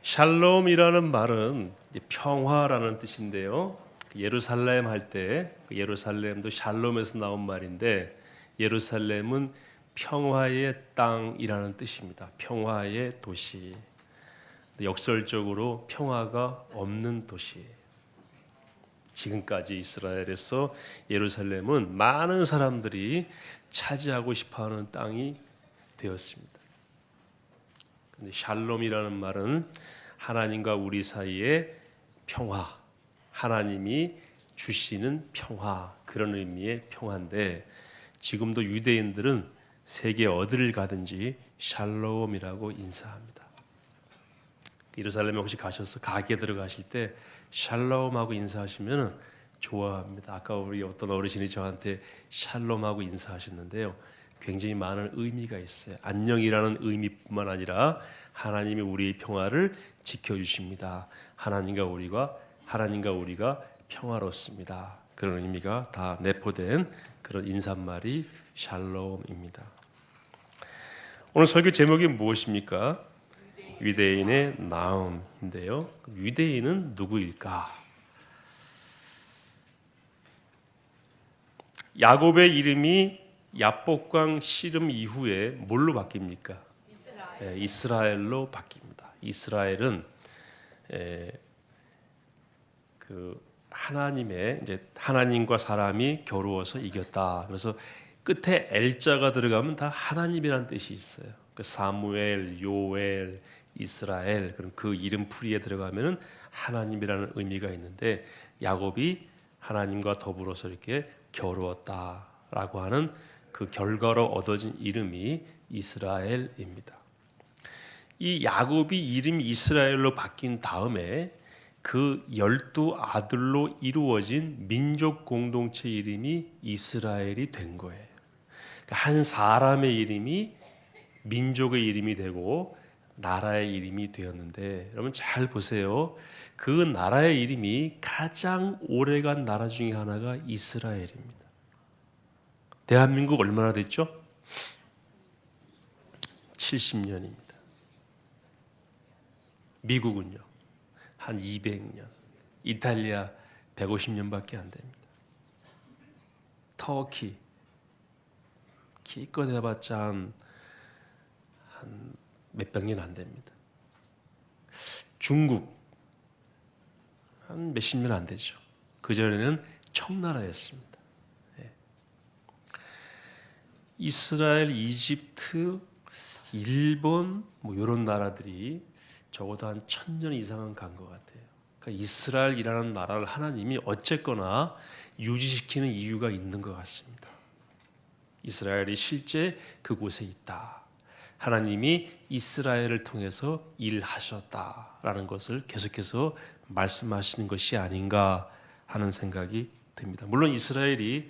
샬롬이라는 말은 이제 평화라는 뜻인데요. 예루살렘 할 때 예루살렘도 샬롬에서 나온 말인데 예루살렘은 평화의 땅이라는 뜻입니다. 평화의 도시. 역설적으로 평화가 없는 도시. 지금까지 이스라엘에서 예루살렘은 많은 사람들이 차지하고 싶어하는 땅이 되었습니다. 근데 샬롬이라는 말은 하나님과 우리 사이의 평화, 하나님이 주시는 평화, 그런 의미의 평화인데 지금도 유대인들은 세계 어디를 가든지 샬롬이라고 인사합니다. 예루살렘에 혹시 가셔서 가게 들어가실 때 샬롬하고 인사하시면 좋아합니다. 아까 우리 어떤 어르신이 저한테 샬롬하고 인사하셨는데요. 굉장히 많은 의미가 있어요. 안녕이라는 의미뿐만 아니라 하나님이 우리의 평화를 지켜주십니다. 하나님과 우리가 평화롭습니다. 그런 의미가 다 내포된 그런 인사말이 샬롬입니다. 오늘 설교 제목이 무엇입니까? 유대인의 나음인데요. 유대인은 누구일까? 야곱의 이름이 야복강 씨름 이후에 뭘로 바뀝니까? 이스라엘로 바뀝니다. 이스라엘은 그 하나님의 이제 하나님과 사람이 겨루어서 이겼다. 그래서 끝에 엘자가 들어가면 다 하나님이라는 뜻이 있어요. 그 사무엘, 요엘, 이스라엘 그런 그 이름 풀이에 들어가면은 하나님이라는 의미가 있는데 야곱이 하나님과 더불어서 이렇게 겨루었다라고 하는 그 결과로 얻어진 이름이 이스라엘입니다. 이 야곱이 이름이 이스라엘로 바뀐 다음에 그 12 아들로 이루어진 민족 공동체 이름이 이스라엘이 된 거예요. 그러니까 한 사람의 이름이 민족의 이름이 되고 나라의 이름이 되었는데 여러분 잘 보세요. 그 나라의 이름이 가장 오래간 나라 중에 하나가 이스라엘입니다. 대한민국 얼마나 됐죠? 70년입니다. 미국은요? 한 200년. 이탈리아 150년밖에 안 됩니다. 터키 기껏 해봤자 한 몇백 년 안 됩니다. 중국 한 몇십 년 안 되죠. 그전에는 청나라였습니다. 이스라엘, 이집트, 일본 뭐 이런 나라들이 적어도 한 1000년 이상은 간 것 같아요. 그러니까 이스라엘이라는 나라를 하나님이 어쨌거나 유지시키는 이유가 있는 것 같습니다. 이스라엘이 실제 그곳에 있다. 하나님이 이스라엘을 통해서 일하셨다라는 것을 계속해서 말씀하시는 것이 아닌가 하는 생각이 듭니다. 물론 이스라엘이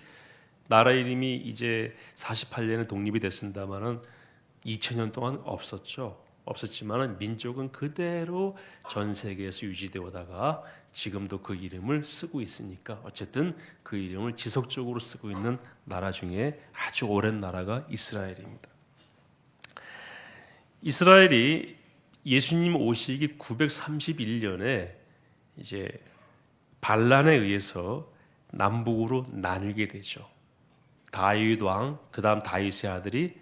나라 이름이 이제 48년에 독립이 됐습니다마는 2000년 동안 없었지만은 민족은 그대로 전 세계에서 유지되어 오다가 지금도 그 이름을 쓰고 있으니까 어쨌든 그 이름을 지속적으로 쓰고 있는 나라 중에 아주 오랜 나라가 이스라엘입니다. 이스라엘이 예수님 오시기 931년에 이제 반란에 의해서 남북으로 나뉘게 되죠. 다윗 왕, 그다음 다윗의 아들이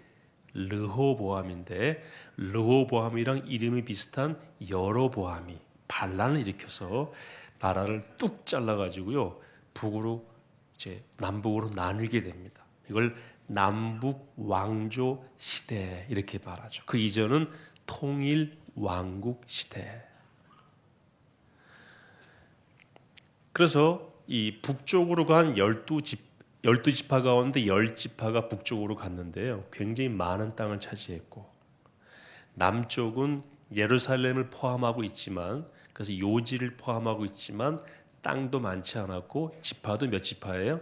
르호보암인데 르호보암이랑 이름이 비슷한 여로보암이 반란을 일으켜서 나라를 뚝 잘라가지고요 북으로 이제 남북으로 나뉘게 됩니다. 이걸 남북 왕조 시대 이렇게 말하죠. 그 이전은 통일 왕국 시대. 그래서 이 북쪽으로 간 12지파 가운데 10지파가 북쪽으로 갔는데요. 굉장히 많은 땅을 차지했고 남쪽은 예루살렘을 포함하고 있지만 그래서 요지를 포함하고 있지만 땅도 많지 않았고 지파도 몇 지파예요?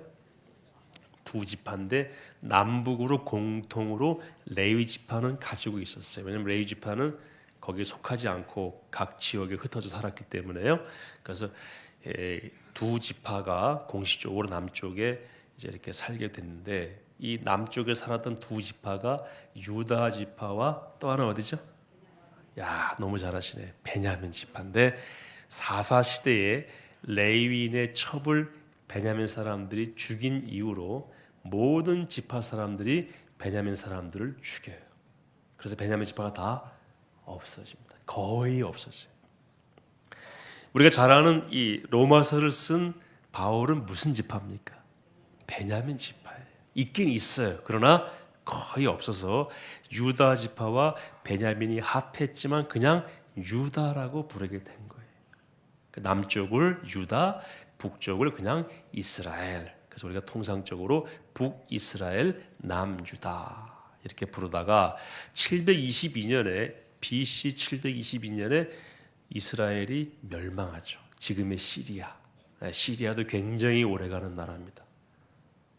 2지파인데 남북으로 공통으로 레위 지파는 가지고 있었어요. 왜냐하면 레위 지파는 거기에 속하지 않고 각 지역에 흩어져 살았기 때문에요. 그래서 2지파가 공식적으로 남쪽에 이제 이렇게 살게 됐는데 이 남쪽에 살았던 2지파가 유다 지파와 또 하나 어디죠? 야, 너무 잘하시네. 베냐민 지파인데 사사 시대에 레위인의 첩을 베냐민 사람들이 죽인 이후로 모든 지파 사람들이 베냐민 사람들을 죽여요. 그래서 베냐민 지파가 다 없어집니다. 거의 없어져요. 우리가 잘 아는 이 로마서를 쓴 바울은 무슨 지파입니까? 베냐민 지파예요. 있긴 있어요. 그러나 거의 없어서 유다 지파와 베냐민이 합했지만 그냥 유다라고 부르게 된 거예요. 남쪽을 유다, 북쪽을 그냥 이스라엘. 그래서 우리가 통상적으로 북이스라엘, 남유다 이렇게 부르다가 722년에 BC 722년에 이스라엘이 멸망하죠. 지금의 시리아. 시리아도 굉장히 오래가는 나라입니다.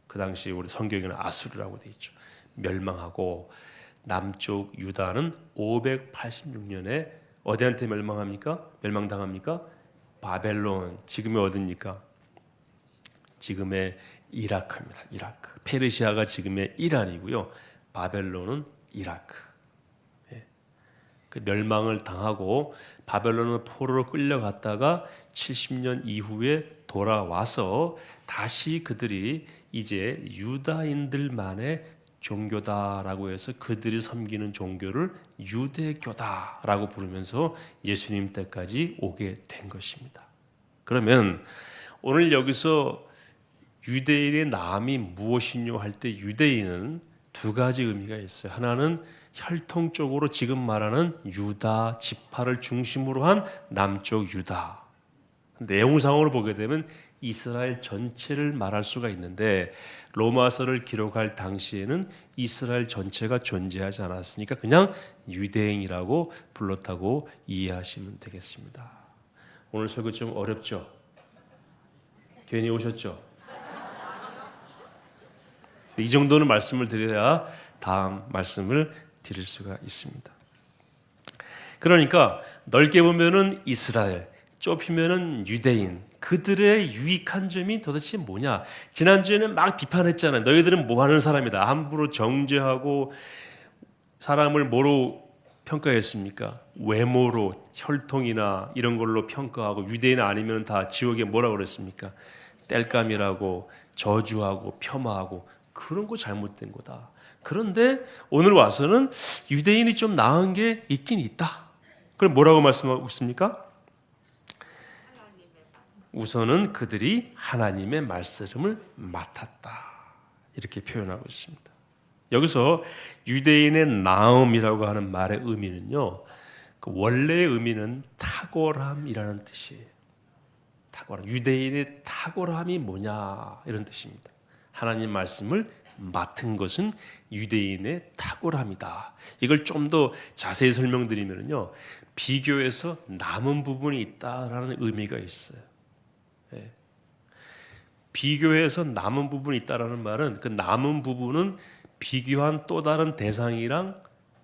그 당시 우리 성경에는 아수르라고 돼 있죠. 멸망하고 남쪽 유다는 586년에 어디한테 멸망합니까? 멸망당합니까? 바벨론. 지금의 어디입니까? 지금의 이라크입니다. 이라크. 페르시아가 지금의 이란이고요. 바벨론은 이라크. 그 멸망을 당하고 바벨론은 포로로 끌려갔다가 70년 이후에 돌아와서 다시 그들이 이제 유다인들만의 종교다라고 해서 그들이 섬기는 종교를 유대교다라고 부르면서 예수님 때까지 오게 된 것입니다. 그러면 오늘 여기서 유대인의 나음이 무엇이뇨 할 때 유대인은 두 가지 의미가 있어요. 하나는 혈통적으로 지금 말하는 유다 지파를 중심으로 한 남쪽 유다. 내용상으로 보게 되면 이스라엘 전체를 말할 수가 있는데 로마서를 기록할 당시에는 이스라엘 전체가 존재하지 않았으니까 그냥 유대인이라고 불렀다고 이해하시면 되겠습니다. 오늘 설교 좀 어렵죠? 괜히 오셨죠? 이 정도는 말씀을 드려야 다음 말씀을 드릴 수가 있습니다. 그러니까 넓게 보면은 이스라엘, 좁히면은 유대인, 그들의 유익한 점이 도대체 뭐냐? 지난주에는 막 비판했잖아요. 너희들은 뭐 하는 사람이다. 함부로 정죄하고 사람을 뭐로 평가했습니까? 외모로, 혈통이나 이런 걸로 평가하고 유대인 아니면 다 지옥에 뭐라고 그랬습니까? 땔감이라고 저주하고 폄하하고 그런 거 잘못된 거다. 그런데 오늘 와서는 유대인이 좀 나은 게 있긴 있다. 그럼 뭐라고 말씀하고 있습니까? 우선은 그들이 하나님의 말씀을 맡았다. 이렇게 표현하고 있습니다. 여기서 유대인의 나음이라고 하는 말의 의미는요. 그 원래의 의미는 탁월함이라는 뜻이에요. 탁월함. 유대인의 탁월함이 뭐냐 이런 뜻입니다. 하나님 말씀을 맡은 것은 유대인의 탁월함이다. 이걸 좀 더 자세히 설명드리면요, 비교해서 남은 부분이 있다라는 의미가 있어요. 예. 비교해서 남은 부분이 있다라는 말은 그 남은 부분은 비교한 또 다른 대상이랑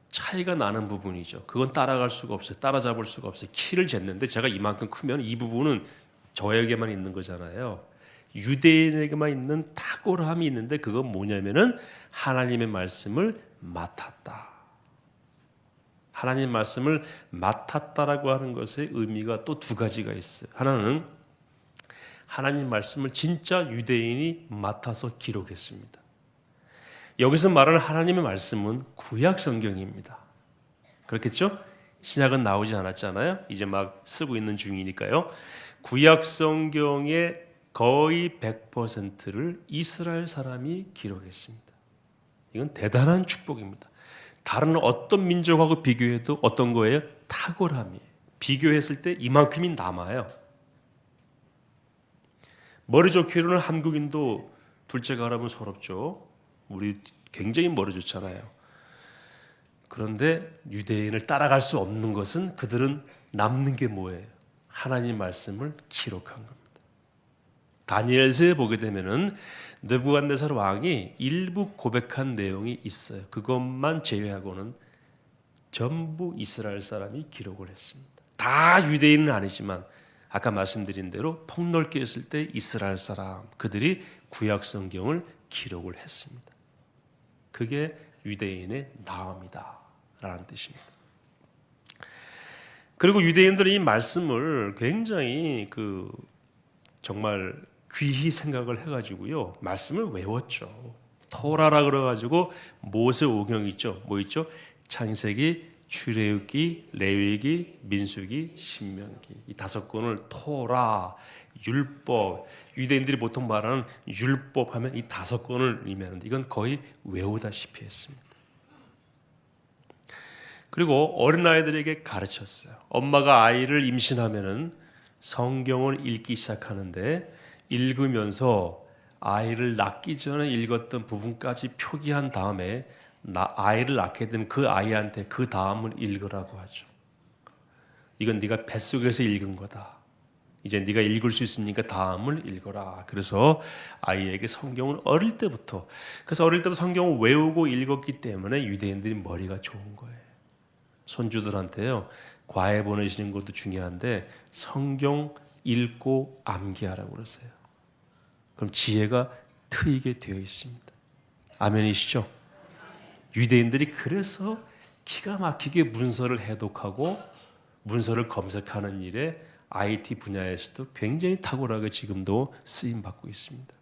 차이가 나는 부분이죠. 그건 따라갈 수가 없어요. 따라잡을 수가 없어요. 키를 쟀는데 제가 이만큼 크면 이 부분은 저에게만 있는 거잖아요. 유대인에게만 있는 탁월함이 있는데 그건 뭐냐면은 하나님의 말씀을 맡았다. 하나님 말씀을 맡았다라고 하는 것의 의미가 또 두 가지가 있어요. 하나는 하나님 말씀을 진짜 유대인이 맡아서 기록했습니다. 여기서 말하는 하나님의 말씀은 구약 성경입니다. 그렇겠죠? 신약은 나오지 않았잖아요. 이제 막 쓰고 있는 중이니까요. 구약 성경의 거의 100%를 이스라엘 사람이 기록했습니다. 이건 대단한 축복입니다. 다른 어떤 민족하고 비교해도 어떤 거예요? 탁월함이에요. 비교했을 때 이만큼이 남아요. 머리 좋기로는 한국인도 둘째가 하라면 서럽죠. 우리 굉장히 머리 좋잖아요. 그런데 유대인을 따라갈 수 없는 것은 그들은 남는 게 뭐예요? 하나님 말씀을 기록한 겁니다. 다니엘서에 보게 되면은 느부갓네살 왕이 일부 고백한 내용이 있어요. 그것만 제외하고는 전부 이스라엘 사람이 기록을 했습니다. 다 유대인은 아니지만 아까 말씀드린 대로 폭넓게 했을 때 이스라엘 사람 그들이 구약 성경을 기록을 했습니다. 그게 유대인의 나음이다 라는 뜻입니다. 그리고 유대인들은 이 말씀을 굉장히 정말 귀히 생각을 해가지고요, 말씀을 외웠죠. 토라라 그래가지고 모세 오경 있죠. 뭐 있죠? 창세기, 출애굽기, 레위기, 민수기, 신명기, 이 5권을 토라, 율법, 유대인들이 보통 말하는 율법 하면 이 5권을 의미하는데 이건 거의 외우다시피 했습니다. 그리고 어린아이들에게 가르쳤어요. 엄마가 아이를 임신하면은 성경을 읽기 시작하는데 읽으면서 아이를 낳기 전에 읽었던 부분까지 표기한 다음에 아이를 낳게 된 그 아이한테 그 다음을 읽으라고 하죠. 이건 네가 뱃속에서 읽은 거다. 이제 네가 읽을 수 있으니까 다음을 읽어라. 그래서 아이에게 성경을 어릴 때부터, 그래서 어릴 때부터 성경을 외우고 읽었기 때문에 유대인들이 머리가 좋은 거예요. 손주들한테요, 과외 보내시는 것도 중요한데 성경 읽고 암기하라고 그러세요. 그럼 지혜가 트이게 되어 있습니다. 아멘이시죠? 유대인들이 그래서 기가 막히게 문서를 해독하고 문서를 검색하는 일에 IT 분야에서도 굉장히 탁월하게 지금도 쓰임 받고 있습니다.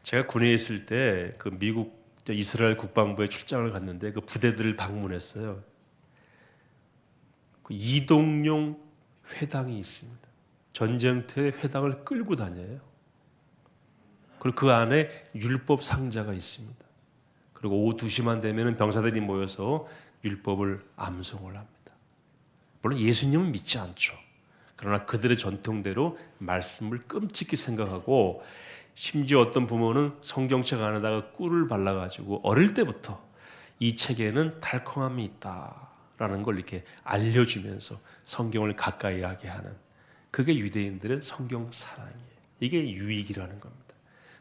제가 군에 있을 때 미국 이스라엘 국방부에 출장을 갔는데 그 부대들을 방문했어요. 그 이동용 회당이 있습니다. 전쟁터에 회당을 끌고 다녀요. 그리고 그 안에 율법 상자가 있습니다. 그리고 오후 2시만 되면 병사들이 모여서 율법을 암송을 합니다. 물론 예수님은 믿지 않죠. 그러나 그들의 전통대로 말씀을 끔찍히 생각하고, 심지어 어떤 부모는 성경책 안에다가 꿀을 발라가지고 어릴 때부터 이 책에는 달콤함이 있다라는 걸 이렇게 알려주면서 성경을 가까이 하게 하는, 그게 유대인들의 성경 사랑이에요. 이게 유익이라는 겁니다.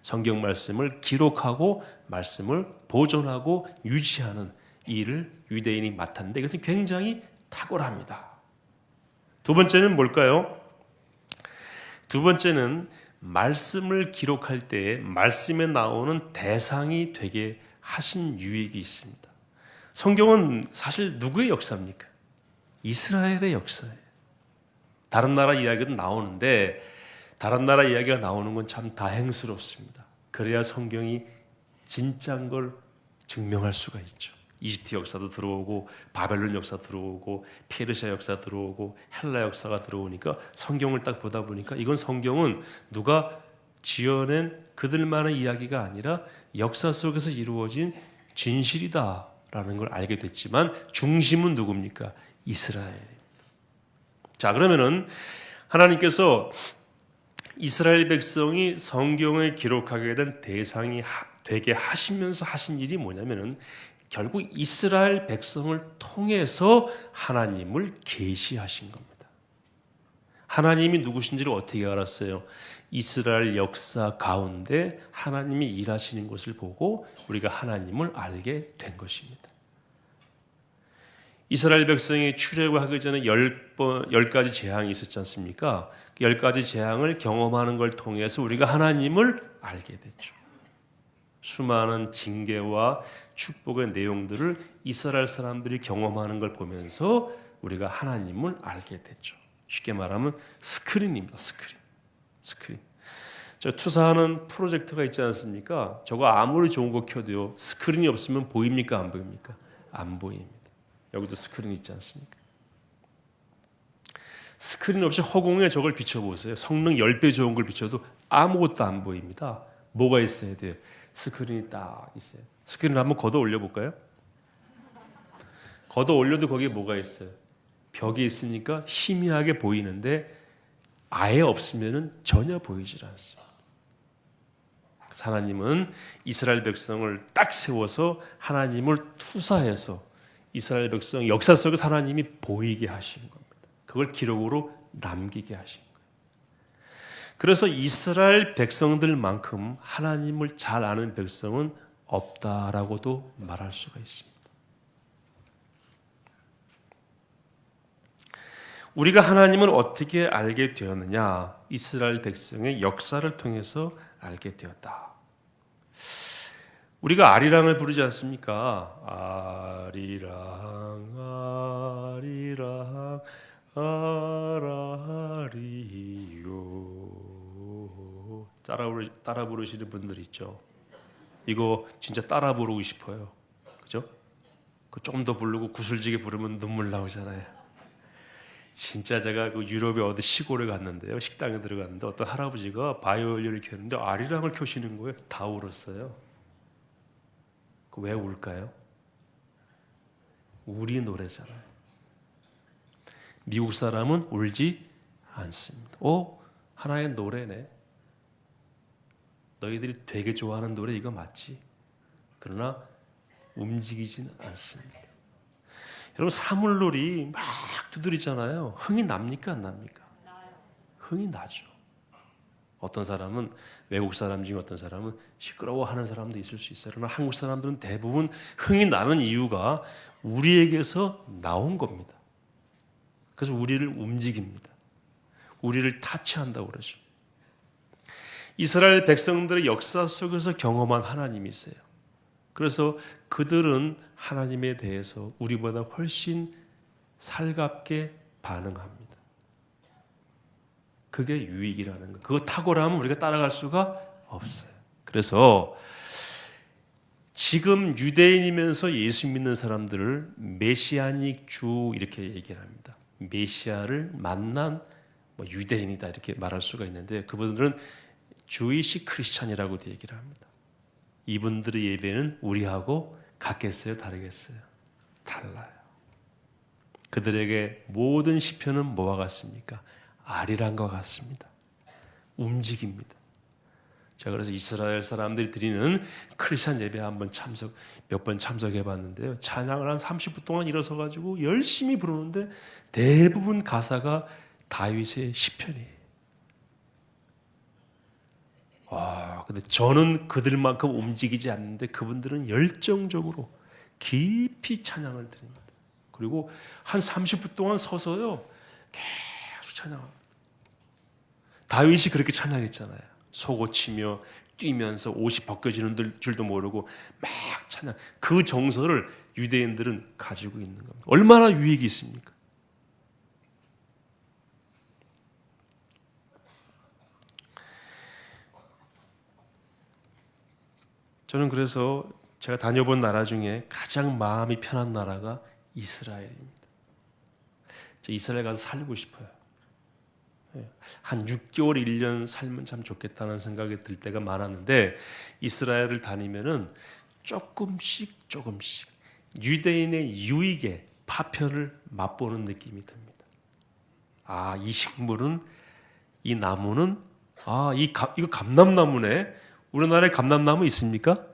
성경 말씀을 기록하고 말씀을 보존하고 유지하는 일을 유대인이 맡았는데 이것은 굉장히 탁월합니다. 두 번째는 뭘까요? 두 번째는 말씀을 기록할 때 말씀에 나오는 대상이 되게 하신 유익이 있습니다. 성경은 사실 누구의 역사입니까? 이스라엘의 역사예요. 다른 나라 이야기도 나오는데 다른 나라 이야기가 나오는 건 참 다행스럽습니다. 그래야 성경이 진짜인 걸 증명할 수가 있죠. 이집트 역사도 들어오고 바벨론 역사 들어오고 페르시아 역사 들어오고 헬라 역사가 들어오니까 성경을 딱 보다 보니까 이건 성경은 누가 지어낸 그들만의 이야기가 아니라 역사 속에서 이루어진 진실이다라는 걸 알게 됐지만 중심은 누굽니까? 이스라엘. 자, 그러면은 하나님께서 이스라엘 백성이 성경에 기록하게 된 대상이 되게 하시면서 하신 일이 뭐냐면은 결국 이스라엘 백성을 통해서 하나님을 계시하신 겁니다. 하나님이 누구신지를 어떻게 알았어요? 이스라엘 역사 가운데 하나님이 일하시는 것을 보고 우리가 하나님을 알게 된 것입니다. 이스라엘 백성이 출애굽하기 전에 10가지 재앙이 있었지 않습니까? 그 10가지 재앙을 경험하는 걸 통해서 우리가 하나님을 알게 됐죠. 수많은 징계와 축복의 내용들을 이스라엘 사람들이 경험하는 걸 보면서 우리가 하나님을 알게 됐죠. 쉽게 말하면 스크린입니다. 스크린. 저 투사하는 프로젝터가 있지 않습니까? 저거 아무리 좋은 거 켜도요, 스크린이 없으면 보입니까? 안 보입니까? 안 보입니다. 여기도 스크린 있지 않습니까? 스크린 없이 허공에 저걸 비춰보세요. 성능 10배 좋은 걸 비춰도 아무것도 안 보입니다. 뭐가 있어야 돼요? 스크린이 딱 있어요. 스크린을 한번 걷어 올려볼까요? 걷어 올려도 거기에 뭐가 있어요? 벽이 있으니까 희미하게 보이는데 아예 없으면 전혀 보이질 않습니다. 하나님은 이스라엘 백성을 딱 세워서 하나님을 투사해서 이스라엘 백성 역사 속에서 하나님이 보이게 하신 겁니다. 그걸 기록으로 남기게 하신 거예요. 그래서 이스라엘 백성들만큼 하나님을 잘 아는 백성은 없다라고도 말할 수가 있습니다. 우리가 하나님을 어떻게 알게 되었느냐? 이스라엘 백성의 역사를 통해서 알게 되었다. 우리가 아리랑을 부르지 않습니까? 아리랑 아리랑 아라리요. 따라 부르시는 분들 있죠. 이거 진짜 따라 부르고 싶어요. 그죠? 그 좀 더 부르고 구슬지게 부르면 눈물 나오잖아요. 진짜 제가 그 유럽의 어디 시골에 갔는데요. 식당에 들어갔는데 어떤 할아버지가 바이올린을 켜는데 아리랑을 켜시는 거예요. 다 울었어요. 그 왜 울까요? 우리 노래잖아요. 미국 사람은 울지 않습니다. 하나의 노래네. 너희들이 되게 좋아하는 노래 이거 맞지? 그러나 움직이지는 않습니다. 여러분 사물놀이 막 두드리잖아요. 흥이 납니까 안 납니까? 흥이 나죠. 어떤 사람은 외국 사람 중에 어떤 사람은 시끄러워하는 사람도 있을 수 있어요. 그러나 한국 사람들은 대부분 흥이 나는 이유가 우리에게서 나온 겁니다. 그래서 우리를 움직입니다. 우리를 타치한다고 그러죠. 이스라엘 백성들의 역사 속에서 경험한 하나님이 있어요. 그래서 그들은 하나님에 대해서 우리보다 훨씬 살갑게 반응합니다. 그게 유익이라는 거. 그거 탁월하면 우리가 따라갈 수가 없어요. 그래서 지금 유대인이면서 예수 믿는 사람들을 메시아닉 주 이렇게 얘기를 합니다. 메시아를 만난 유대인이다 이렇게 말할 수가 있는데 그분들은 주이시 크리스찬이라고도 얘기를 합니다. 이분들의 예배는 우리하고 같겠어요? 다르겠어요? 달라요. 그들에게 모든 시편은 뭐와 같습니까? 아리랑과 같습니다. 움직입니다. 제가 그래서 이스라엘 사람들이 드리는 크리스찬 예배 몇 번 참석해 봤는데요. 찬양을 한 30분 동안 일어서 가지고 열심히 부르는데 대부분 가사가 다윗의 시편이에요. 근데 저는 그들만큼 움직이지 않는데 그분들은 열정적으로 깊이 찬양을 드립니다. 그리고 한 30분 동안 서서요. 계속 찬양합니다. 다윗이 그렇게 찬양했잖아요. 속옷치며 뛰면서 옷이 벗겨지는 줄도 모르고 막 찬양. 그 정서를 유대인들은 가지고 있는 겁니다. 얼마나 유익이 있습니까? 저는 그래서 제가 다녀본 나라 중에 가장 마음이 편한 나라가 이스라엘입니다. 저 이스라엘 가서 살고 싶어요. 한 6개월, 1년 살면 참 좋겠다는 생각이 들 때가 많았는데 이스라엘을 다니면은 조금씩 유대인의 유익의 파편을 맛보는 느낌이 듭니다. 이 식물은, 이 나무는, 이거 감람나무네. 우리나라에 감람나무 있습니까?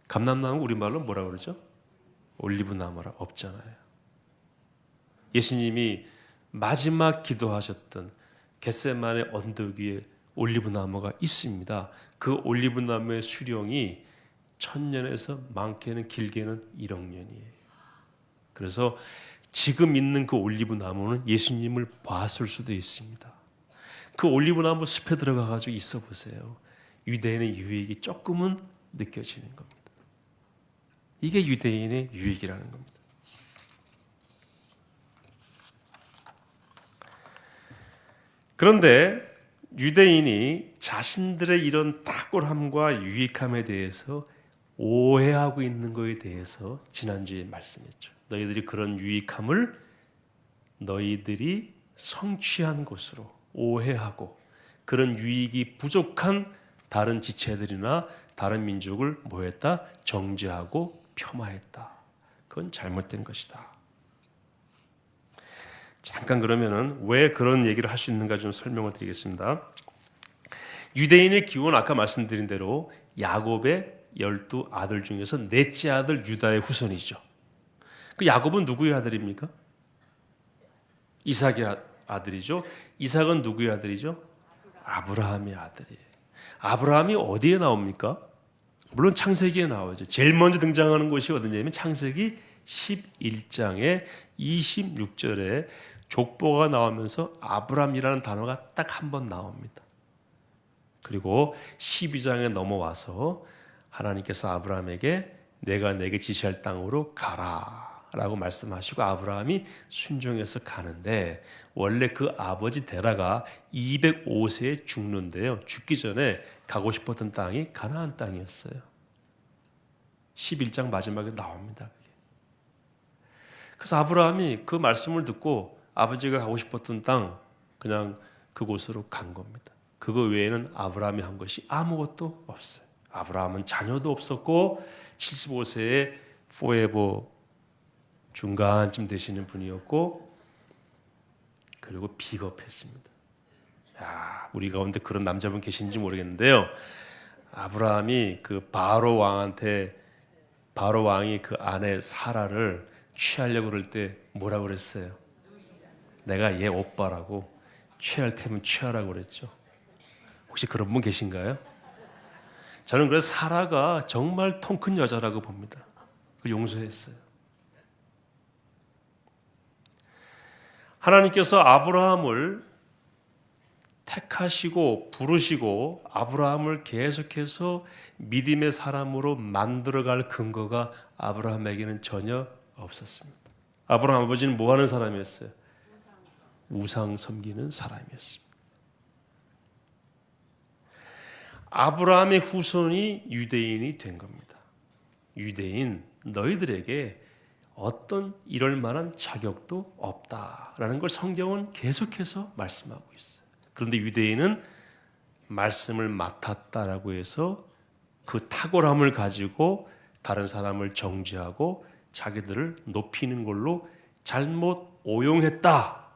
감람나무 우리말로 뭐라 그러죠? 올리브나무라 없잖아요. 예수님이 마지막 기도하셨던 겟세마네 언덕 위에 올리브나무가 있습니다. 그 올리브나무의 수령이 1000년에서 많게는 길게는 1억 년이에요. 그래서 지금 있는 그 올리브나무는 예수님을 봤을 수도 있습니다. 그 올리브나무 숲에 들어가 가지고 있어 보세요. 유대인의 유익이 조금은 느껴지는 겁니다. 이게 유대인의 유익이라는 겁니다. 그런데 유대인이 자신들의 이런 탁월함과 유익함에 대해서 오해하고 있는 것에 대해서 지난주에 말씀했죠. 너희들이 그런 유익함을 너희들이 성취한 것으로 오해하고 그런 유익이 부족한 다른 지체들이나 다른 민족을 뭐했다? 정죄하고 폄하했다. 그건 잘못된 것이다. 잠깐 그러면은 왜 그런 얘기를 할 수 있는가 좀 설명을 드리겠습니다. 유대인의 기원 아까 말씀드린 대로 야곱의 12아들 중에서 넷째 아들 유다의 후손이죠. 그 야곱은 누구의 아들입니까? 이삭의 아들이죠. 이삭은 누구의 아들이죠? 아브라함의 아들이에요. 아브라함이 어디에 나옵니까? 물론 창세기에 나오죠. 제일 먼저 등장하는 곳이 어디냐면 창세기 11장의 26절에 족보가 나오면서 아브람이라는 단어가 딱 한 번 나옵니다. 그리고 12장에 넘어와서 하나님께서 아브라함에게 내가 내게 지시할 땅으로 가라 라고 말씀하시고 아브라함이 순종해서 가는데 원래 그 아버지 데라가 205세에 죽는데요. 죽기 전에 가고 싶었던 땅이 가나안 땅이었어요. 11장 마지막에 나옵니다. 그래서 아브라함이 그 말씀을 듣고 아버지가 가고 싶었던 땅 그냥 그곳으로 간 겁니다. 그거 외에는 아브라함이 한 것이 아무것도 없어요. 아브라함은 자녀도 없었고 75세에 포에버 중간쯤 되시는 분이었고 그리고 비겁했습니다. 야, 우리 가운데 그런 남자분 계신지 모르겠는데요. 아브라함이 그 바로 왕이 그 아내 사라를 취하려고 그럴 때 뭐라고 그랬어요? 내가 얘 오빠라고 취할 테면 취하라고 그랬죠. 혹시 그런 분 계신가요? 저는 그래서 사라가 정말 통 큰 여자라고 봅니다. 그걸 용서했어요. 하나님께서 아브라함을 택하시고 부르시고 아브라함을 계속해서 믿음의 사람으로 만들어갈 근거가 아브라함에게는 전혀 없었습니다. 아브라함 아버지는 뭐 하는 사람이었어요? 우상 섬기는 사람이었습니다. 아브라함의 후손이 유대인이 된 겁니다. 유대인 너희들에게 어떤 이럴 만한 자격도 없다라는 걸 성경은 계속해서 말씀하고 있어요. 그런데 유대인은 말씀을 맡았다라고 해서 그 탁월함을 가지고 다른 사람을 정죄하고 자기들을 높이는 걸로 잘못 오용했다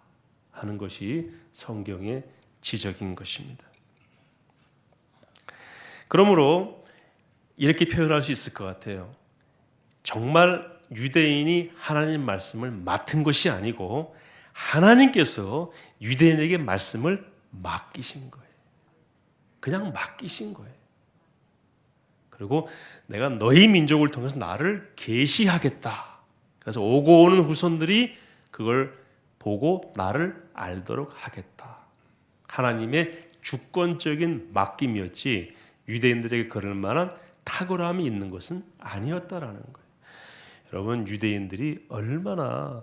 하는 것이 성경의 지적인 것입니다. 그러므로 이렇게 표현할 수 있을 것 같아요. 정말 유대인이 하나님 말씀을 맡은 것이 아니고 하나님께서 유대인에게 말씀을 맡기신 거예요. 그냥 맡기신 거예요. 그리고 내가 너희 민족을 통해서 나를 계시하겠다. 그래서 오고 오는 후손들이 그걸 보고 나를 알도록 하겠다. 하나님의 주권적인 맡김이었지 유대인들에게 그럴 만한 탁월함이 있는 것은 아니었다라는 거예요. 여러분 유대인들이 얼마나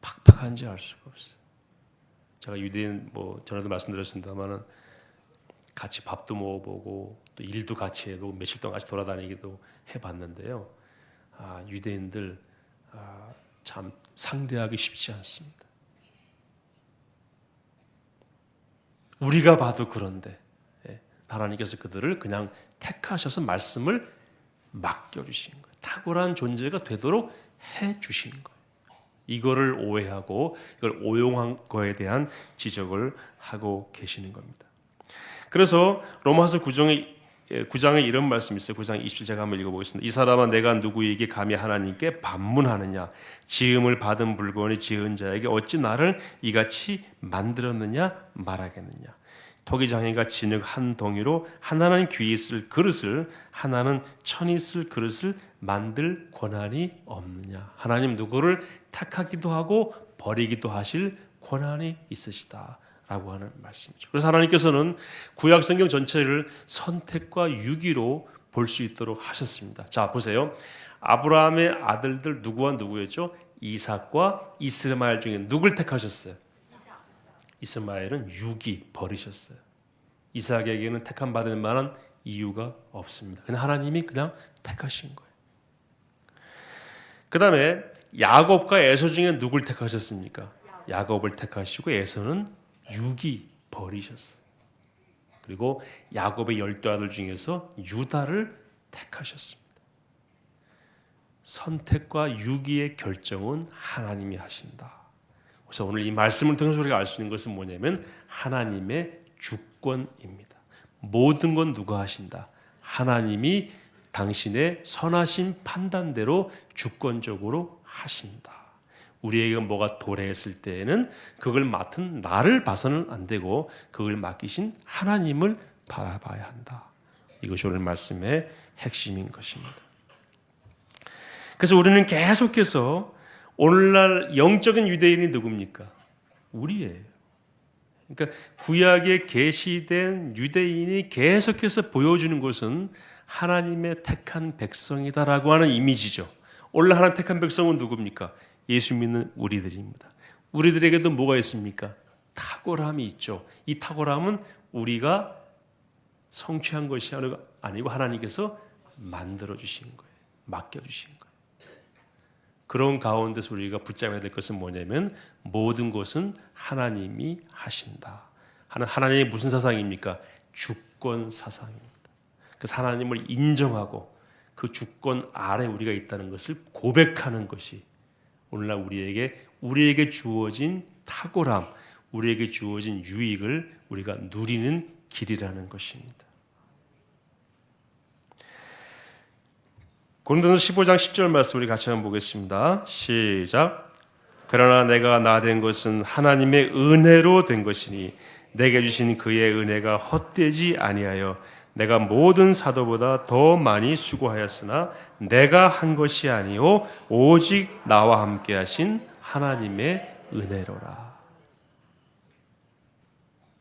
팍팍한지 알 수가 없어요. 제가 유대인 전에도 말씀드렸습니다만은 같이 밥도 먹어보고 또 일도 같이 해보고 며칠 동안 같이 돌아다니기도 해봤는데요. 유대인들 참 상대하기 쉽지 않습니다. 우리가 봐도 그런데 하나님께서 그들을 그냥 택하셔서 말씀을 맡겨주신 거예요. 탁월한 존재가 되도록 해주신 거예요. 이거를 오해하고 이걸 오용한 거에 대한 지적을 하고 계시는 겁니다. 그래서 로마서 9장에 이런 말씀이 있어요. 9장 27절 한번 읽어보겠습니다. 이 사람아 내가 누구에게 감히 하나님께 반문하느냐 지음을 받은 물건이 지은 자에게 어찌 나를 이같이 만들었느냐 말하겠느냐. 토기장이가 진흙 한 덩이로 하나는 귀 있을 그릇을 하나는 천이 있을 그릇을 만들 권한이 없느냐. 하나님 누구를 택하기도 하고 버리기도 하실 권한이 있으시다 라고 하는 말씀이죠. 그래서 하나님께서는 구약성경 전체를 선택과 유기로 볼 수 있도록 하셨습니다. 자 보세요. 아브라함의 아들들 누구와 누구였죠? 이삭과 이스마엘 중에 누굴 택하셨어요? 이스마엘은 유기 버리셨어요. 이삭에게는 택함 받을 만한 이유가 없습니다. 그냥 하나님이 그냥 택하신 거예요. 그 다음에 야곱과 에서 중에 누굴 택하셨습니까? 야곱을 택하시고 에서는 유기 버리셨어요. 그리고 야곱의 12아들 중에서 유다를 택하셨습니다. 선택과 유기의 결정은 하나님이 하신다. 그래서 오늘 이 말씀을 통해서 우리가 알 수 있는 것은 뭐냐면 하나님의 주권입니다. 모든 건 누가 하신다? 하나님이 당신의 선하신 판단대로 주권적으로 하신다. 우리에게 뭐가 도래했을 때에는 그걸 맡은 나를 봐서는 안 되고 그걸 맡기신 하나님을 바라봐야 한다. 이것이 오늘 말씀의 핵심인 것입니다. 그래서 우리는 계속해서 오늘날 영적인 유대인이 누굽니까? 우리예요. 그러니까 구약에 계시된 유대인이 계속해서 보여주는 것은 하나님의 택한 백성이다라고 하는 이미지죠. 오늘 하나님 택한 백성은 누굽니까? 예수 믿는 우리들입니다. 우리들에게도 뭐가 있습니까? 탁월함이 있죠. 이 탁월함은 우리가 성취한 것이 아니고 하나님께서 만들어주신 거예요. 맡겨주신 거예요. 그런 가운데서 우리가 붙잡아야 될 것은 뭐냐면 모든 것은 하나님이 하신다. 하나님의 무슨 사상입니까? 주권 사상입니다. 그래서 하나님을 인정하고 그 주권 아래 우리가 있다는 것을 고백하는 것이 오늘날 우리에게 주어진 탁월함, 우리에게 주어진 유익을 우리가 누리는 길이라는 것입니다. 고린도전서 15장 10절 말씀 우리 같이 한번 보겠습니다. 시작. 그러나 내가 나 된 것은 하나님의 은혜로 된 것이니 내게 주신 그의 은혜가 헛되지 아니하여 내가 모든 사도보다 더 많이 수고하였으나 내가 한 것이 아니요 오직 나와 함께 하신 하나님의 은혜로라.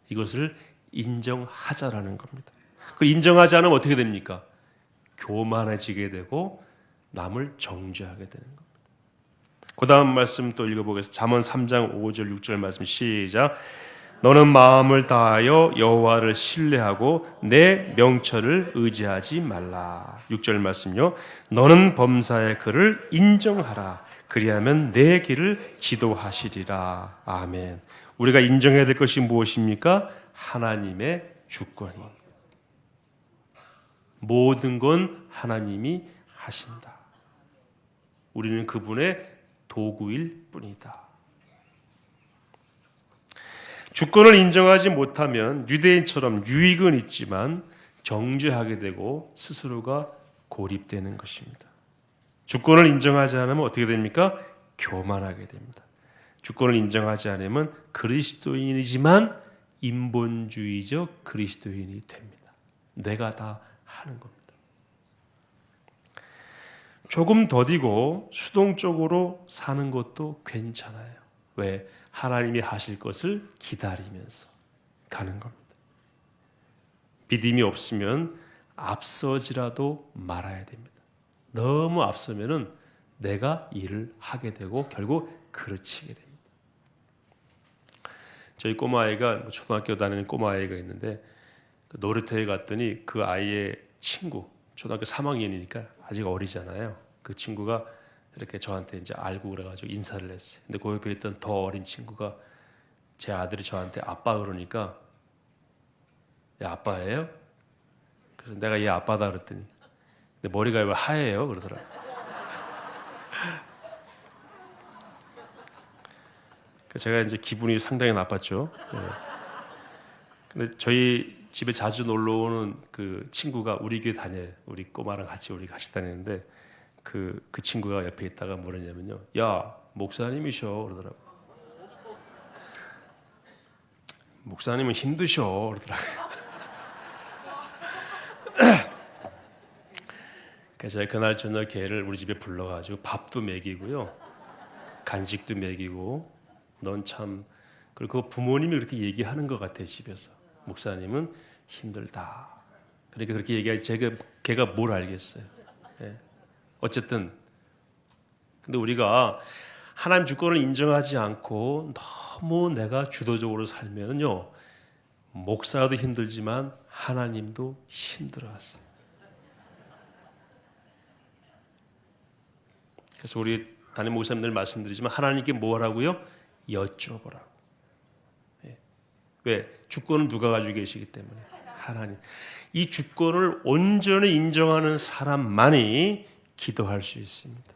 이것을 인정하자라는 겁니다. 그 인정하지 않으면 어떻게 됩니까? 교만해지게 되고 남을 정죄하게 되는 겁니다. 그 다음 말씀 또 읽어보겠습니다. 잠언 3장 5절 6절 말씀 시작. 너는 마음을 다하여 여호와를 신뢰하고 내 명철을 의지하지 말라. 6절 말씀요. 너는 범사의 그를 인정하라. 그리하면 내 길을 지도하시리라. 아멘. 우리가 인정해야 될 것이 무엇입니까? 하나님의 주권이. 모든 건 하나님이 하신다. 우리는 그분의 도구일 뿐이다. 주권을 인정하지 못하면 유대인처럼 유익은 있지만 정죄하게 되고 스스로가 고립되는 것입니다. 주권을 인정하지 않으면 어떻게 됩니까? 교만하게 됩니다. 주권을 인정하지 않으면 그리스도인이지만 인본주의적 그리스도인이 됩니다. 내가 다 하는 겁니다. 조금 더디고 수동적으로 사는 것도 괜찮아요. 왜? 하나님이 하실 것을 기다리면서 가는 겁니다. 믿음이 없으면 앞서지라도 말아야 됩니다. 너무 앞서면은 내가 일을 하게 되고 결국 그르치게 됩니다. 저희 꼬마아이가 초등학교 다니는 꼬마아이가 있는데 그 놀이터에 갔더니 그 아이의 친구, 초등학교 3학년이니까 아직 어리잖아요. 그 친구가 이렇게 저한테 이제 알고 그래가지고 인사를 했어요. 근데 그 옆에 있던 더 어린 친구가 제 아들이 저한테 아빠 그러니까 야 아빠예요? 그래서 내가 얘 아빠다 그랬더니 근데 머리가 왜 하얘요? 그러더라고요. 제가 이제 기분이 상당히 나빴죠. 네. 근데 저희 집에 자주 놀러 오는 그 친구가 우리 교회 다녀요. 우리 꼬마랑 같이 다니는데 그 친구가 옆에 있다가 뭐랬냐면요. 야, 목사님이셔 그러더라고. 목사님은 힘드셔 그러더라고요. 그래서 제가 그날 저녁 걔를 우리 집에 불러가지고 밥도 먹이고요. 간식도 먹이고 넌 참 그리고 부모님이 그렇게 얘기하는 것 같아요. 집에서. 목사님은 힘들다. 그러니까 그렇게 얘기하지 걔가 뭘 알겠어요. 네. 어쨌든 근데 우리가 하나님 주권을 인정하지 않고 너무 내가 주도적으로 살면은요 목사도 힘들지만 하나님도 힘들어하세요. 그래서 우리 담임 목사님들 말씀드리지만 하나님께 뭐 하라고요? 여쭤보라고. 왜? 주권은 누가 가지고 계시기 때문에 하나님. 이 주권을 온전히 인정하는 사람만이 기도할 수 있습니다.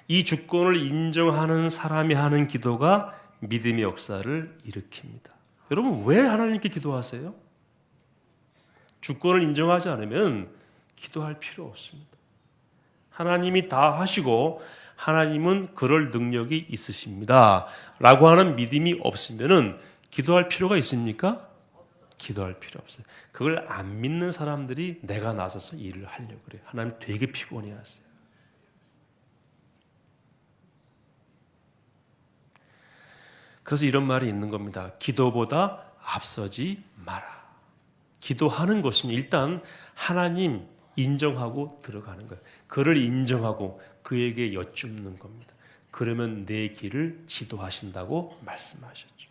이 주권을 인정하는 사람이 하는 기도가 믿음의 역사를 일으킵니다. 여러분 왜 하나님께 기도하세요? 주권을 인정하지 않으면 기도할 필요 없습니다. 하나님이 다 하시고 하나님은 그럴 능력이 있으십니다. 라고 하는 믿음이 없으면은 기도할 필요가 있습니까? 기도할 필요 없어요. 그걸 안 믿는 사람들이 내가 나서서 일을 하려고 그래요. 하나님 되게 피곤해 하세요. 그래서 이런 말이 있는 겁니다. 기도보다 앞서지 마라. 기도하는 것은 일단 하나님 인정하고 들어가는 거예요. 그를 인정하고 그에게 여쭙는 겁니다. 그러면 내 길을 지도하신다고 말씀하셨죠.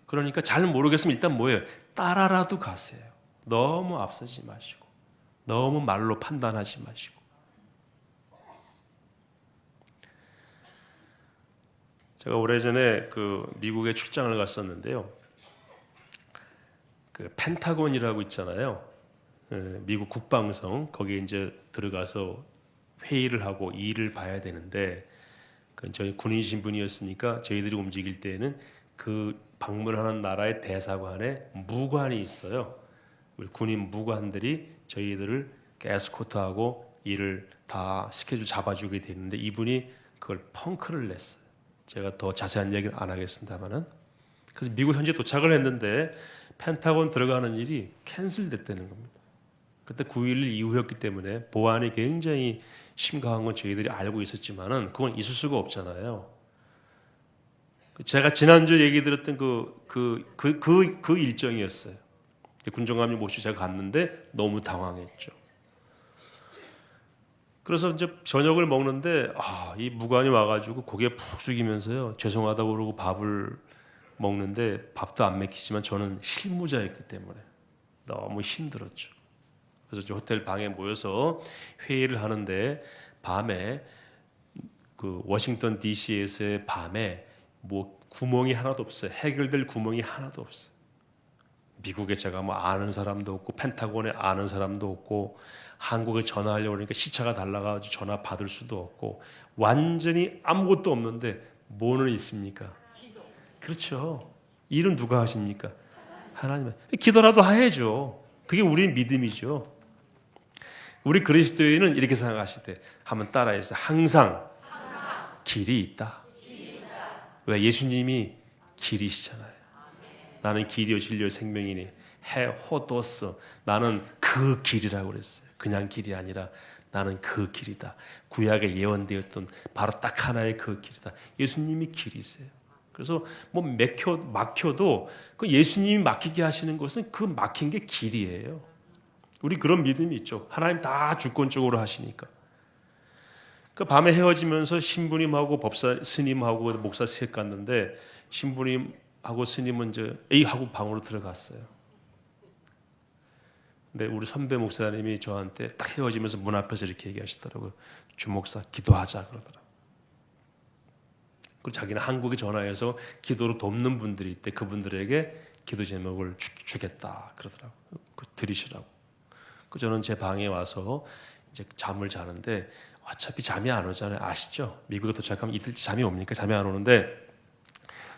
그러니까 잘 모르겠으면 일단 뭐예요? 따라라도 가세요. 너무 앞서지 마시고 너무 말로 판단하지 마시고. 제가 오래전에 그 미국에 출장을 갔었는데요. 그 펜타곤이라고 있잖아요. 미국 국방성 거기에 이제 들어가서 회의를 하고 일을 봐야 되는데 저희 군인 신분이었으니까 저희들이 움직일 때에는 그 방문하는 나라의 대사관에 무관이 있어요. 우리 군인 무관들이 저희들을 에스코트하고 일을 다 스케줄 잡아주게 되는데 이분이 그걸 펑크를 냈어요. 제가 더 자세한 얘기는 안 하겠습니다만은 그래서 미국 현지에 도착을 했는데 펜타곤 들어가는 일이 캔슬됐다는 겁니다. 그때 9.11 이후였기 때문에 보안이 굉장히 심각한 건 저희들이 알고 있었지만은 그건 있을 수가 없잖아요. 제가 지난주 얘기 들었던 그 일정이었어요. 군정감리 모시고 제가 갔는데 너무 당황했죠. 그래서 이제 저녁을 먹는데 이 무관이 와가지고 고개 푹 숙이면서요 죄송하다고 그러고 밥을 먹는데 밥도 안 먹히지만 저는 실무자였기 때문에 너무 힘들었죠. 그래서 저 호텔 방에 모여서 회의를 하는데 밤에 그 워싱턴 DC에서의 밤에 뭐 구멍이 하나도 없어요. 해결될 구멍이 하나도 없어요. 미국에 제가 뭐 아는 사람도 없고 펜타곤에 아는 사람도 없고 한국에 전화하려고 그러니까 시차가 달라가지고 전화 받을 수도 없고 완전히 아무것도 없는데 뭐는 있습니까? 그렇죠. 일은 누가 하십니까? 하나님. 기도라도 해야죠. 그게 우리의 믿음이죠. 우리 그리스도인은 이렇게 생각하실 때 한번 따라해서 항상 길이 있다. 왜? 예수님이 길이시잖아요. 나는 길이요 진리요 생명이니 헤호도스 나는 그 길이라고 그랬어요. 그냥 길이 아니라 나는 그 길이다. 구약에 예언되었던 바로 딱 하나의 그 길이다. 예수님이 길이세요. 그래서 뭐 막혀도 그 예수님이 막히게 하시는 것은 그 막힌 게 길이에요. 우리 그런 믿음이 있죠. 하나님 다 주권적으로 하시니까. 그 밤에 헤어지면서 신부님하고 법사 스님하고 목사 셋 갔는데 신부님하고 스님은 이제 하고 방으로 들어갔어요. 근데 우리 선배 목사님이 저한테 딱 헤어지면서 문 앞에서 이렇게 얘기하시더라고요. 주목사 기도하자 그러더라고요. 그리고 자기는 한국에 전화해서 기도로 돕는 분들이 있대. 그분들에게 기도 제목을 주겠다 그러더라고요. 들으시라고. 그 저는 제 방에 와서 이제 잠을 자는데 어차피 잠이 안 오잖아요. 아시죠? 미국에 도착하면 이틀 잠이 옵니까? 잠이 안 오는데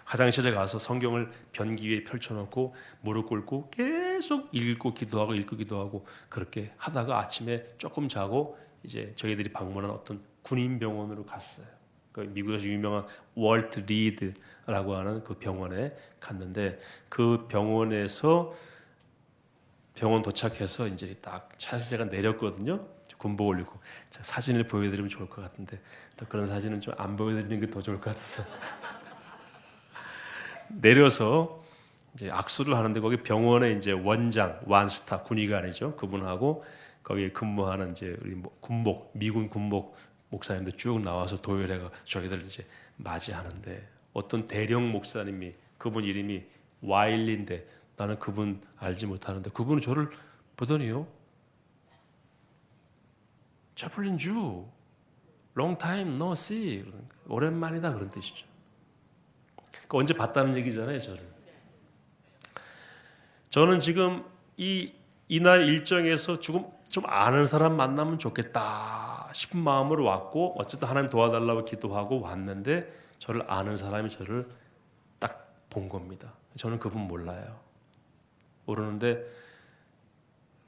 화장실에 가서 성경을 변기 위에 펼쳐놓고 무릎 꿇고 계속 읽고 기도하고 그렇게 하다가 아침에 조금 자고 이제 저희들이 방문한 어떤 군인병원으로 갔어요. 그 미국에서 유명한 월트 리드라고 하는 그 병원에 갔는데 그 병원에서 병원 도착해서 이제 딱 차에서 제가 내렸거든요. 군복을 입고 사진을 보여드리면 좋을 것 같은데 또 그런 사진은 좀 안 보여드리는 게 더 좋을 것 같아서 내려서 이제 악수를 하는데 거기 병원에 이제 원장 완스타 군의관이죠. 그분하고 거기에 근무하는 이제 우리 미군 군복 목사님들 쭉 나와서 도열회가 저희들 이제 맞이하는데 어떤 대령 목사님이 그분 이름이 와일리인데 나는 그분 알지 못하는데 그분은 저를 보더니요. 채플린 주, long time no see. 오랜만이다 그런 뜻이죠. 그러니까 언제 봤다는 얘기잖아요, 저는 지금 이날 일정에서 조금 좀 아는 사람 만나면 좋겠다 싶은 마음으로 왔고 어쨌든 하나님 도와달라고 기도하고 왔는데 저를 아는 사람이 저를 딱 본 겁니다. 저는 그분 몰라요. 모르는데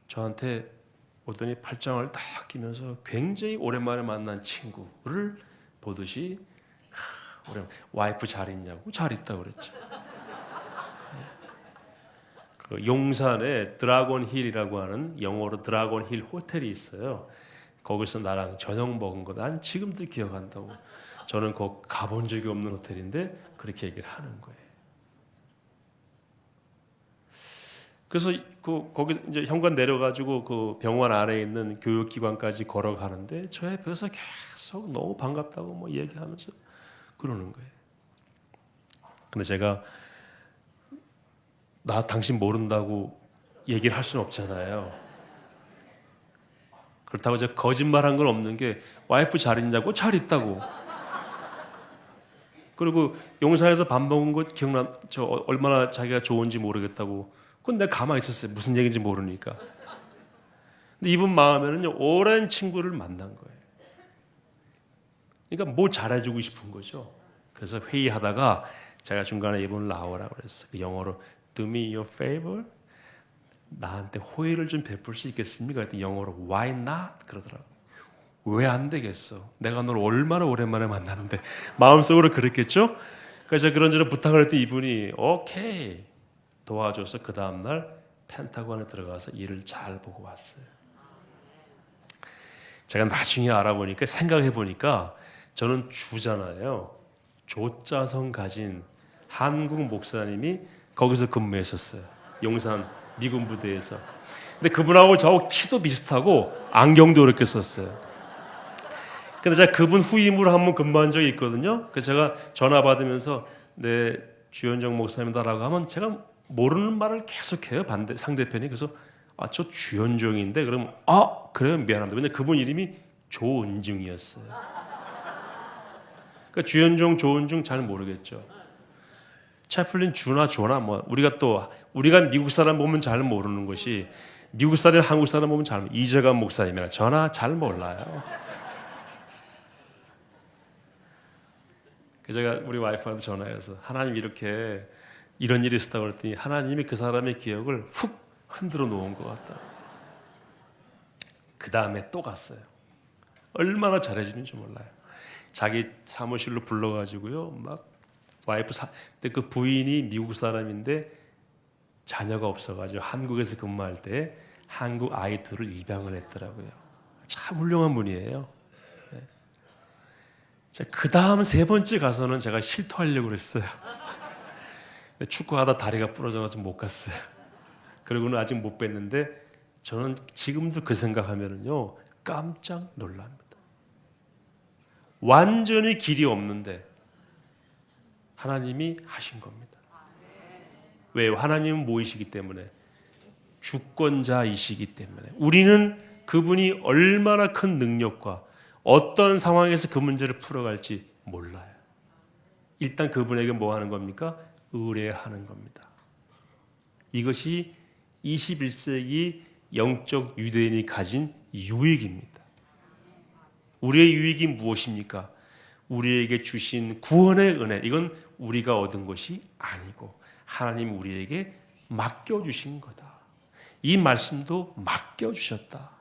저한테 오더니 팔짱을 딱 끼면서 굉장히 오랜만에 만난 친구를 보듯이 와이프 잘 있냐고 잘 있다고 그랬죠. 그 용산에 드라곤 힐이라고 하는 영어로 드라곤 힐 호텔이 있어요. 거기서 나랑 저녁 먹은 거 난 지금도 기억한다고. 저는 거기 가본 적이 없는 호텔인데 그렇게 얘기를 하는 거예요. 그래서 거기 이제 현관 내려가지고 그 병원 안에 있는 교육기관까지 걸어가는데 저 옆에서 계속 너무 반갑다고 뭐 얘기하면서 그러는 거예요. 근데 제가 나 당신 모른다고 얘기를 할 수는 없잖아요. 그렇다고 제가 거짓말한 건 없는 게 와이프 잘 있냐고 잘 있다고. 그리고 용산에서 밥 먹은 거 기억나? 저 얼마나 자기가 좋은지 모르겠다고. 그건 내가 가만히 있었어요. 무슨 얘기인지 모르니까. 근데 이분 마음에는요 오랜 친구를 만난 거예요. 그러니까 뭐 잘해주고 싶은 거죠. 그래서 회의하다가 제가 중간에 이분을 나오라고 그랬어요. 영어로 Do me your favor. 나한테 호의를 좀 베풀 수 있겠습니까? 그랬더니 영어로 Why not? 그러더라고요. 왜 안 되겠어? 내가 널 얼마나 오랜만에 만났는데 마음속으로 그랬겠죠? 그래서 그런저런 부탁을 했더니 이분이 오케이 도와줘서 그 다음날 펜타곤에 들어가서 일을 잘 보고 왔어요. 제가 나중에 알아보니까 생각해보니까 저는 주잖아요. 조자성 가진 한국 목사님이 거기서 근무했었어요. 용산 미군 부대에서. 근데 그분하고 저하고 키도 비슷하고 안경도 이렇게 썼어요. 근데 제가 그분 후임으로 한 번 근무한 적이 있거든요. 그래서 제가 전화 받으면서 네 주현정 목사님이다라고 하면 제가 모르는 말을 계속해요. 상대편이. 그래서 저 주현정인데 그러면 그래요 미안합니다. 왜냐면 그분 이름이 조은중이었어요. 그러니까 주현정, 조은중 잘 모르겠죠. 채플린 주나 조나 뭐 우리가 미국 사람 보면 잘 모르는 것이 미국 사람 한국 사람 보면 잘 이재관 목사님이나 저나 잘 몰라요. 그래서 제가 우리 와이프한테 전화해서 하나님 이렇게 이런 일이 있었다고 그랬더니 하나님이 그 사람의 기억을 훅 흔들어 놓은 것 같다. 그 다음에 또 갔어요. 얼마나 잘해주는지 몰라요. 자기 사무실로 불러가지고요. 막 와이프 근데 그 부인이 미국 사람인데 자녀가 없어가지고 한국에서 근무할 때 한국 아이 둘을 입양을 했더라고요. 참 훌륭한 분이에요. 그 다음 세 번째 가서는 제가 실토하려고 그랬어요. 축구하다 다리가 부러져가지고 못 갔어요. 그리고는 아직 못 뵀는데 저는 지금도 그 생각하면은요 깜짝 놀랍니다. 완전히 길이 없는데 하나님이 하신 겁니다. 왜요? 하나님은 뭐이시기 때문에? 주권자이시기 때문에. 우리는 그분이 얼마나 큰 능력과 어떤 상황에서 그 문제를 풀어갈지 몰라요. 일단 그분에게 뭐 하는 겁니까? 의뢰하는 겁니다. 이것이 21세기 영적 유대인이 가진 유익입니다. 우리의 유익이 무엇입니까? 우리에게 주신 구원의 은혜, 이건 우리가 얻은 것이 아니고 하나님 우리에게 맡겨주신 거다. 이 말씀도 맡겨주셨다.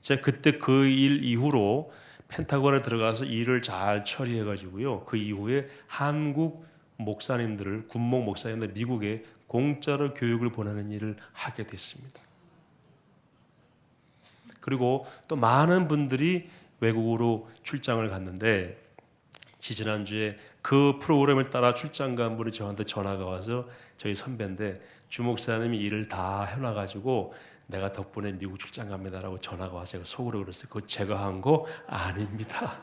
제가 그때 그 일 이후로 펜타곤에 들어가서 일을 잘 처리해가지고요. 그 이후에 한국 목사님들을, 군목 목사님들 미국에 공짜로 교육을 보내는 일을 하게 됐습니다. 그리고 또 많은 분들이 외국으로 출장을 갔는데 지난주에 그 프로그램을 따라 출장 간 분이 저한테 전화가 와서 저희 선배인데 주 목사님이 일을 다 해놔가지고 내가 덕분에 미국 출장 갑니다라고 전화가 와서 제가 속으로 그랬어요. 그거 제가 한 거 아닙니다.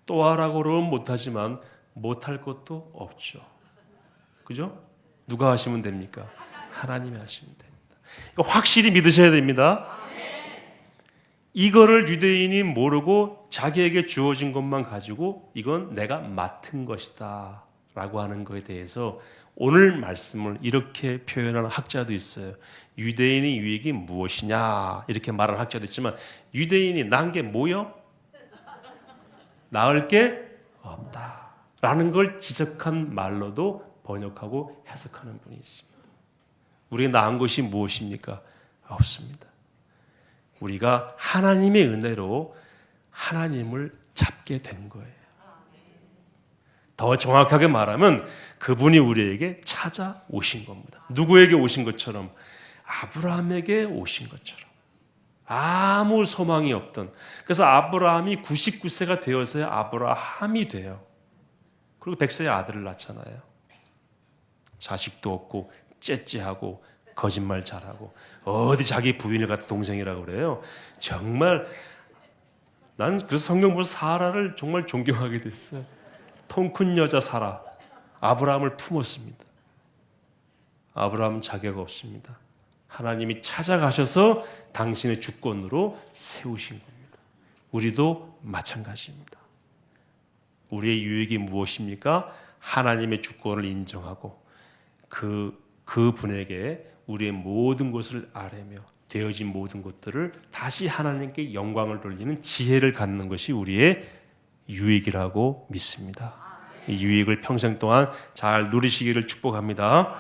또 하라고 그러면 못하지만 못할 것도 없죠. 그죠? 누가 하시면 됩니까? 하나님이 하시면 됩니다. 이거 확실히 믿으셔야 됩니다. 이거를 유대인이 모르고 자기에게 주어진 것만 가지고 이건 내가 맡은 것이다 라고 하는 것에 대해서 오늘 말씀을 이렇게 표현하는 학자도 있어요. 유대인의 유익이 무엇이냐 이렇게 말하는 학자도 있지만 유대인이 낳은 게 뭐요? 낳을 게 없다 라는 걸 지적한 말로도 번역하고 해석하는 분이 있습니다. 우리가 낳은 것이 무엇입니까? 없습니다. 우리가 하나님의 은혜로 하나님을 잡게 된 거예요. 더 정확하게 말하면 그분이 우리에게 찾아오신 겁니다. 누구에게 오신 것처럼? 아브라함에게 오신 것처럼. 아무 소망이 없던. 그래서 아브라함이 99세가 되어서야 아브라함이 돼요. 그리고 100세의 아들을 낳잖아요. 자식도 없고 째째하고 거짓말 잘하고 어디 자기 부인을 갖다 동생이라고 그래요. 정말 난 그래서 성경 보면서 사라를 정말 존경하게 됐어요. 통 큰 여자 사라, 아브라함을 품었습니다. 아브라함은 자격 없습니다. 하나님이 찾아가셔서 당신의 주권으로 세우신 겁니다. 우리도 마찬가지입니다. 우리의 유익이 무엇입니까? 하나님의 주권을 인정하고 그 분에게 우리의 모든 것을 아뢰며 되어진 모든 것들을 다시 하나님께 영광을 돌리는 지혜를 갖는 것이 우리의 유익이라고 믿습니다. 이 유익을 평생 동안 잘 누리시기를 축복합니다.